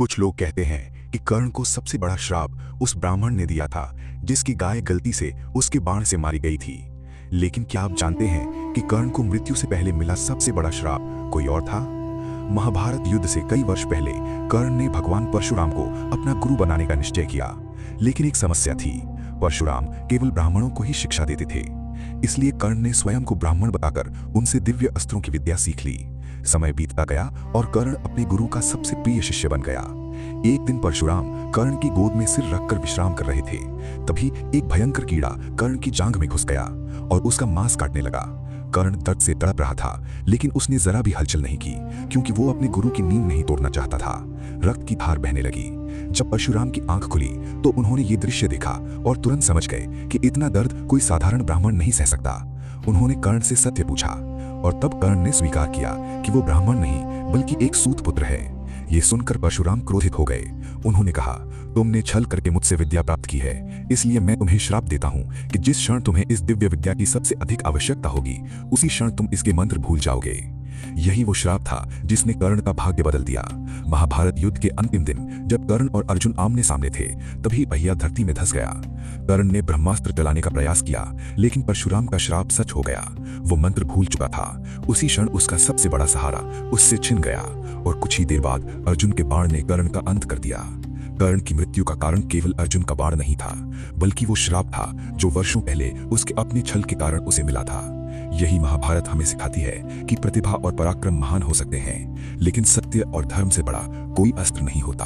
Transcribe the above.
कुछ लोग कहते हैं कि कर्ण को सबसे बड़ा श्राप उस ब्राह्मण ने दिया था जिसकी गाय गलती से उसके बाण से मारी गई थी। लेकिन क्या आप जानते हैं कि कर्ण को मृत्यु से पहले मिला सबसे बड़ा श्राप कोई और था? महाभारत युद्ध से कई वर्ष पहले कर्ण ने भगवान परशुराम को अपना गुरु बनाने का निश्चय किया। लेकिन एक समस्या थी, परशुराम केवल ब्राह्मणों को ही शिक्षा देते थे। इसलिए कर्ण ने स्वयं को ब्राह्मण बताकर उनसे दिव्य अस्त्रों की विद्या सीख ली। समय बीतता गया और कर्ण अपने गुरु का सबसे प्रिय शिष्य बन गया। एक दिन परशुराम कर्ण की गोद में सिर रखकर विश्राम कर रहे थे। तभी एक भयंकर कीड़ा कर्ण की जांघ में घुस गया और उसका मांस काटने लगा। कर्ण दर्द से तड़प रहा था, लेकिन उसने जरा भी हलचल नहीं की, क्योंकि वो अपने गुरु की नींद नहीं तोड़ना चाहता था। रक्त की धार बहने लगी। जब परशुराम की आंख खुली तो उन्होंने ये दृश्य देखा और तुरंत समझ गए कि इतना दर्द कोई साधारण ब्राह्मण नहीं सह सकता। उन्होंने कर्ण से सत्य पूछा और तब कर्ण ने स्वीकार किया कि वो ब्राह्मण नहीं बल्कि एक सूत पुत्र है। ये सुनकर परशुराम क्रोधित हो गए। उन्होंने कहा, तुमने छल करके मुझसे विद्या प्राप्त की है, इसलिए मैं तुम्हें श्राप देता हूँ कि जिस क्षण तुम्हें इस दिव्य विद्या की सबसे अधिक आवश्यकता होगी उसी क्षण तुम इसके मंत्र भूल जाओगे। यही वो श्राप था जिसने कर्ण का भाग्य बदल दिया। महाभारत युद्ध के अंतिम दिन जब कर्ण और अर्जुन आमने सामने थे, तभी पहिया धरती में धंस गया। कर्ण ने ब्रह्मास्त्र चलाने का प्रयास किया, लेकिन परशुराम का श्राप सच हो गया। वो मंत्र भूल चुका था। उसी क्षण उसका सबसे बड़ा सहारा उससे छिन गया और कुछ ही देर बाद अर्जुन के बाण ने कर्ण का अंत कर दिया। कर्ण की मृत्यु का कारण केवल अर्जुन का बाण नहीं था, बल्कि वो श्राप था जो वर्षों पहले उसके अपने छल के कारण उसे मिला था। यही महाभारत हमें सिखाती है कि प्रतिभा और पराक्रम महान हो सकते हैं, लेकिन सत्य और धर्म से बड़ा कोई अस्त्र नहीं होता।